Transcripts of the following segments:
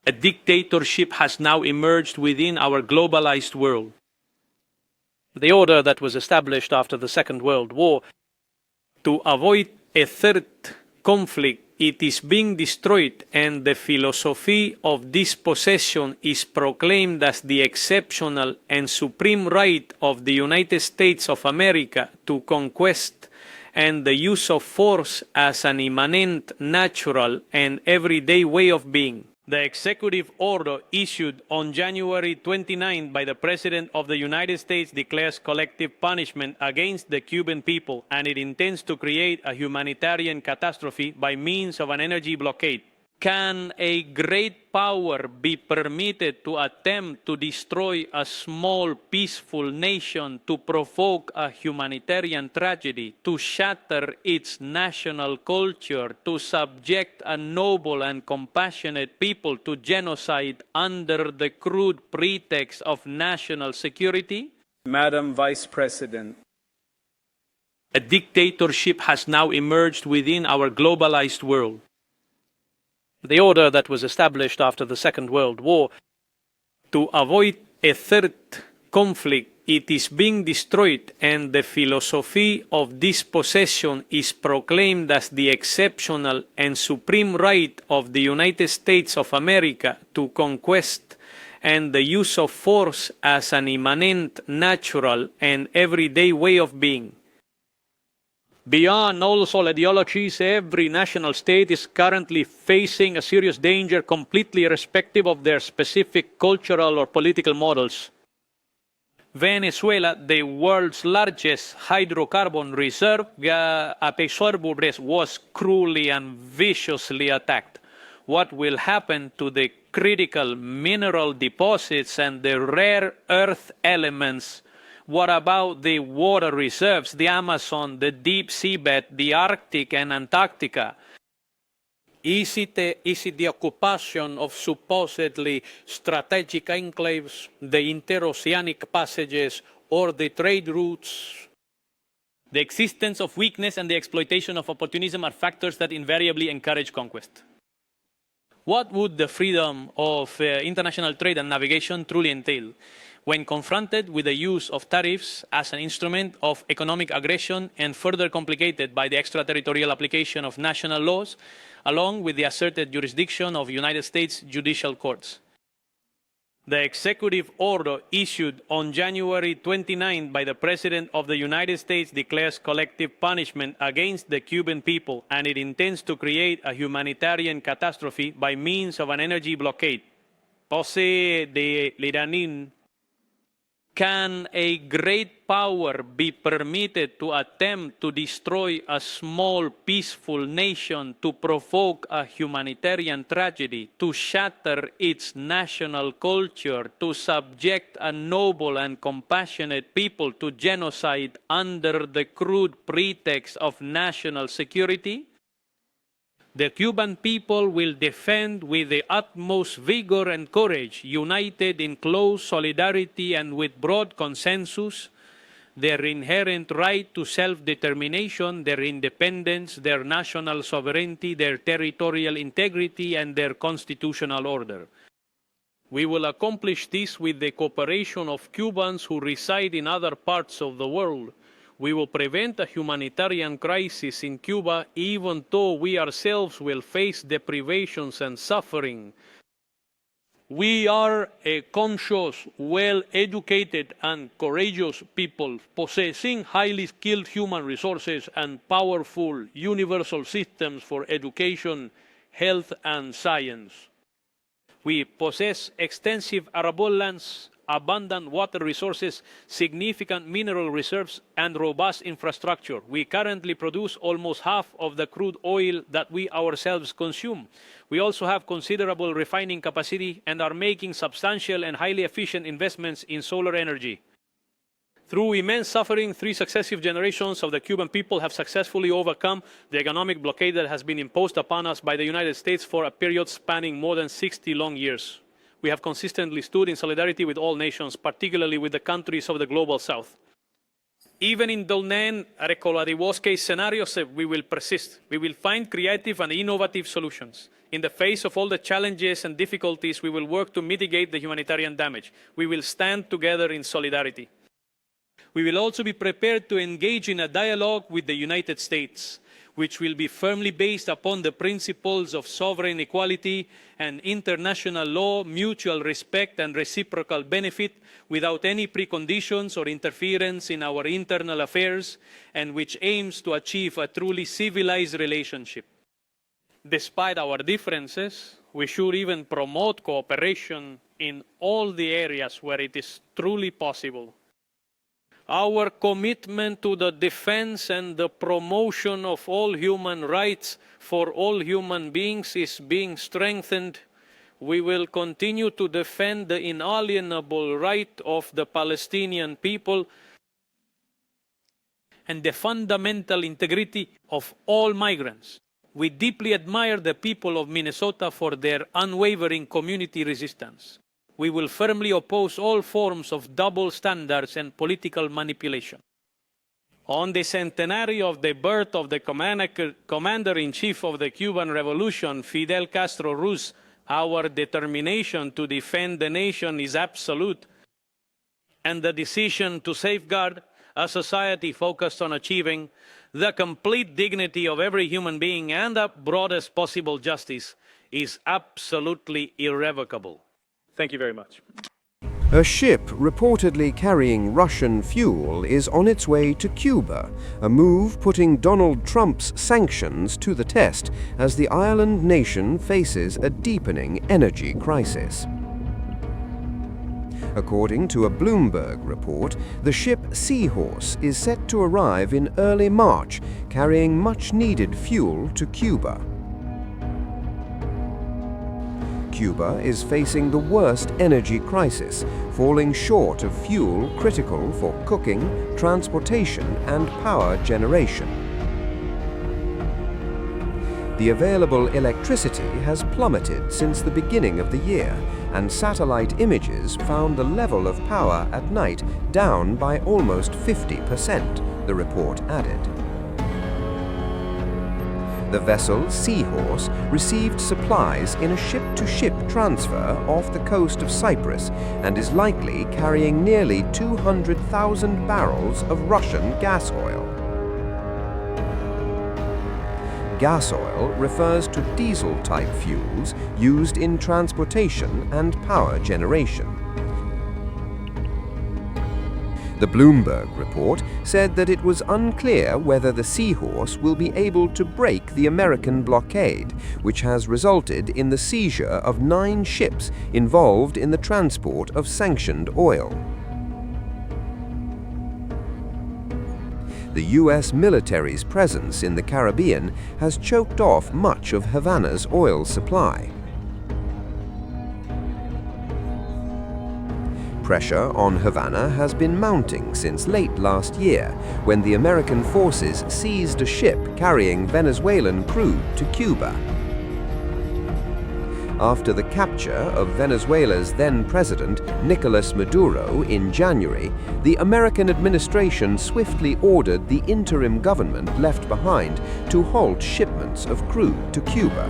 A dictatorship has now emerged within our globalized world. The order that was established after the Second World War to avoid a third conflict, it is being destroyed, and the philosophy of dispossession is proclaimed as the exceptional and supreme right of the United States of America to conquest, and the use of force as an immanent, natural, and everyday way of being. The executive order issued on January 29 by the President of the United States declares collective punishment against the Cuban people, and it intends to create a humanitarian catastrophe by means of an energy blockade. Can a great power be permitted to attempt to destroy a small, peaceful nation, to provoke a humanitarian tragedy, to shatter its national culture, to subject a noble and compassionate people to genocide under the crude pretext of national security? Madam Vice President, a dictatorship has now emerged within our globalized world. The order that was established after the Second World War to avoid a third conflict, it is being destroyed, and the philosophy of dispossession is proclaimed as the exceptional and supreme right of the United States of America to conquest, and the use of force as an immanent, natural, and everyday way of being. Beyond all ideologies, every national state is currently facing a serious danger, completely irrespective of their specific cultural or political models. Venezuela, the world's largest hydrocarbon reserve, was cruelly and viciously attacked. What will happen to the critical mineral deposits and the rare earth elements? What about the water reserves, the Amazon, the deep seabed, the Arctic and Antarctica? Is it the occupation of supposedly strategic enclaves, the interoceanic passages, or the trade routes? The existence of weakness and the exploitation of opportunism are factors that invariably encourage conquest. What would the freedom of international trade and navigation truly entail? When confronted with the use of tariffs as an instrument of economic aggression and further complicated by the extraterritorial application of national laws, along with the asserted jurisdiction of United States judicial courts. The executive order issued on January 29 by the President of the United States declares collective punishment against the Cuban people, and it intends to create a humanitarian catastrophe by means of an energy blockade. Pose de l'Iranin. Can a great power be permitted to attempt to destroy a small, peaceful nation, to provoke a humanitarian tragedy, to shatter its national culture, to subject a noble and compassionate people to genocide under the crude pretext of national security? The Cuban people will defend with the utmost vigor and courage, united in close solidarity and with broad consensus, their inherent right to self-determination, their independence, their national sovereignty, their territorial integrity, and their constitutional order. We will accomplish this with the cooperation of Cubans who reside in other parts of the world. We will prevent a humanitarian crisis in Cuba, even though we ourselves will face deprivations and suffering. We are a conscious, well-educated, and courageous people, possessing highly skilled human resources and powerful universal systems for education, health, and science. We possess extensive arable lands, abundant water resources, significant mineral reserves, and robust infrastructure. We currently produce almost half of the crude oil that we ourselves consume. We also have considerable refining capacity and are making substantial and highly efficient investments in solar energy. Through immense suffering, 3 successive generations of the Cuban people have successfully overcome the economic blockade that has been imposed upon us by the United States for a period spanning more than 60 long years. We have consistently stood in solidarity with all nations, particularly with the countries of the Global South. Even in dolnen worst case scenarios, we will persist. We will find creative and innovative solutions. In the face of all the challenges and difficulties, we will work to mitigate the humanitarian damage. We will stand together in solidarity. We will also be prepared to engage in a dialogue with the United States, which will be firmly based upon the principles of sovereign equality and international law, mutual respect and reciprocal benefit, without any preconditions or interference in our internal affairs, and which aims to achieve a truly civilized relationship. Despite our differences, we should even promote cooperation in all the areas where it is truly possible. Our commitment to the defense and the promotion of all human rights for all human beings is being strengthened. We will continue to defend the inalienable right of the Palestinian people and the fundamental integrity of all migrants. We deeply admire the people of Minnesota for their unwavering community resistance. We will firmly oppose all forms of double standards and political manipulation. On the centenary of the birth of the commander-in-chief of the Cuban Revolution, Fidel Castro Ruz, our determination to defend the nation is absolute, and the decision to safeguard a society focused on achieving the complete dignity of every human being and the broadest possible justice is absolutely irrevocable. Thank you very much. A ship reportedly carrying Russian fuel is on its way to Cuba, a move putting Donald Trump's sanctions to the test as the island nation faces a deepening energy crisis. According to a Bloomberg report, the ship Seahorse is set to arrive in early March, carrying much-needed fuel to Cuba. Cuba is facing the worst energy crisis, falling short of fuel critical for cooking, transportation, and power generation. The available electricity has plummeted since the beginning of the year, and satellite images found the level of power at night down by almost 50%, the report added. The vessel Seahorse received supplies in a ship-to-ship transfer off the coast of Cyprus and is likely carrying nearly 200,000 barrels of Russian gas oil. Gas oil refers to diesel-type fuels used in transportation and power generation. The Bloomberg report said that it was unclear whether the Seahorse will be able to break the American blockade, which has resulted in the seizure of 9 ships involved in the transport of sanctioned oil. The U.S. military's presence in the Caribbean has choked off much of Havana's oil supply. Pressure on Havana has been mounting since late last year, when the American forces seized a ship carrying Venezuelan crude to Cuba. After the capture of Venezuela's then-president, Nicolas Maduro, in January, the American administration swiftly ordered the interim government left behind to halt shipments of crude to Cuba.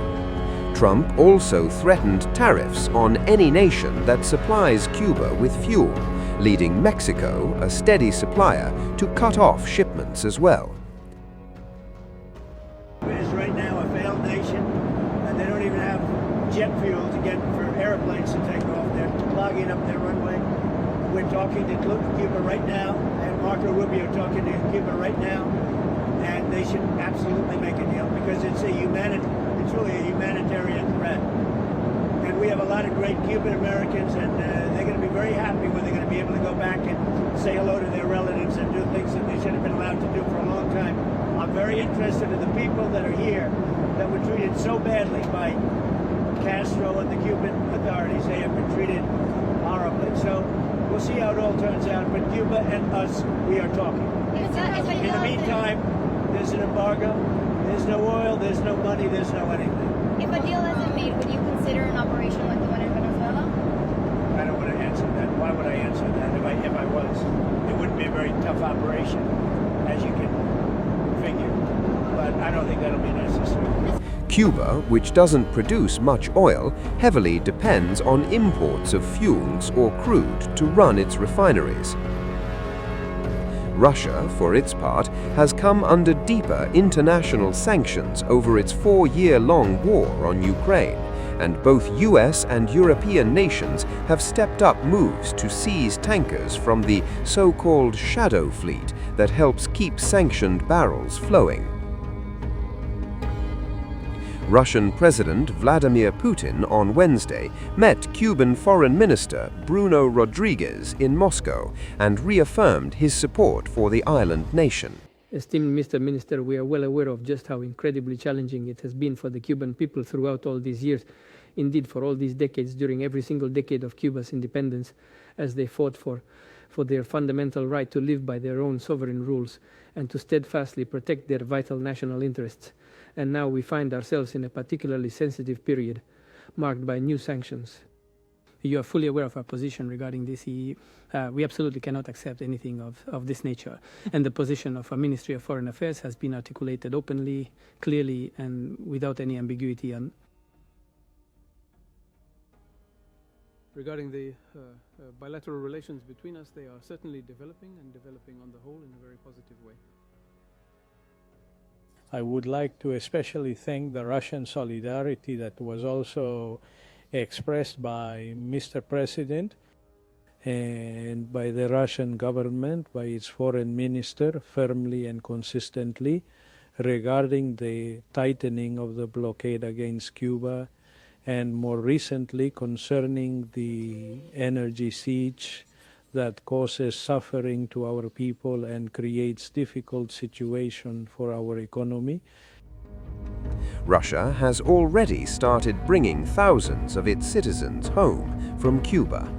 Trump also threatened tariffs on any nation that supplies Cuba with fuel, leading Mexico, a steady supplier, to cut off shipments as well. It is right now a failed nation, and they don't even have jet fuel to get for airplanes to take off. They're clogging up their runway. We're talking to Cuba right now, and Marco Rubio talking to Cuba right now, and they should absolutely make a deal because it's really a humanitarian threat. And we have a lot of great Cuban Americans, and they're going to be very happy when they're going to be able to go back and say hello to their relatives and do things that they should have been allowed to do for a long time. I'm very interested in the people that are here that were treated so badly by Castro and the Cuban authorities. They have been treated horribly. So we'll see how it all turns out. But Cuba and us, we are talking. In the meantime, there's an embargo. There's no oil, there's no money, there's no anything. If a deal isn't made, would you consider an operation like the one in Venezuela? I don't want to answer that. Why would I answer that if I was? It wouldn't be a very tough operation, as you can figure. But I don't think that'll be necessary. Cuba, which doesn't produce much oil, heavily depends on imports of fuels or crude to run its refineries. Russia, for its part, has come under deeper international sanctions over its 4-year-long war on Ukraine, and both US and European nations have stepped up moves to seize tankers from the so-called shadow fleet that helps keep sanctioned barrels flowing. Russian President Vladimir Putin on Wednesday met Cuban Foreign Minister Bruno Rodriguez in Moscow and reaffirmed his support for the island nation. Esteemed Mr. Minister, we are well aware of just how incredibly challenging it has been for the Cuban people throughout all these years, indeed for all these decades, during every single decade of Cuba's independence, as they fought for their fundamental right to live by their own sovereign rules and to steadfastly protect their vital national interests. And now we find ourselves in a particularly sensitive period, marked by new sanctions. You are fully aware of our position regarding this. We absolutely cannot accept anything of this nature. And the position of our Ministry of Foreign Affairs has been articulated openly, clearly, and without any ambiguity. Regarding the bilateral relations between us, they are certainly developing, and developing on the whole in a very positive way. I would like to especially thank the Russian solidarity that was also expressed by Mr. President and by the Russian government, by its foreign minister, firmly and consistently, regarding the tightening of the blockade against Cuba, and more recently concerning the energy siege that causes suffering to our people and creates difficult situation for our economy. Russia has already started bringing thousands of its citizens home from Cuba.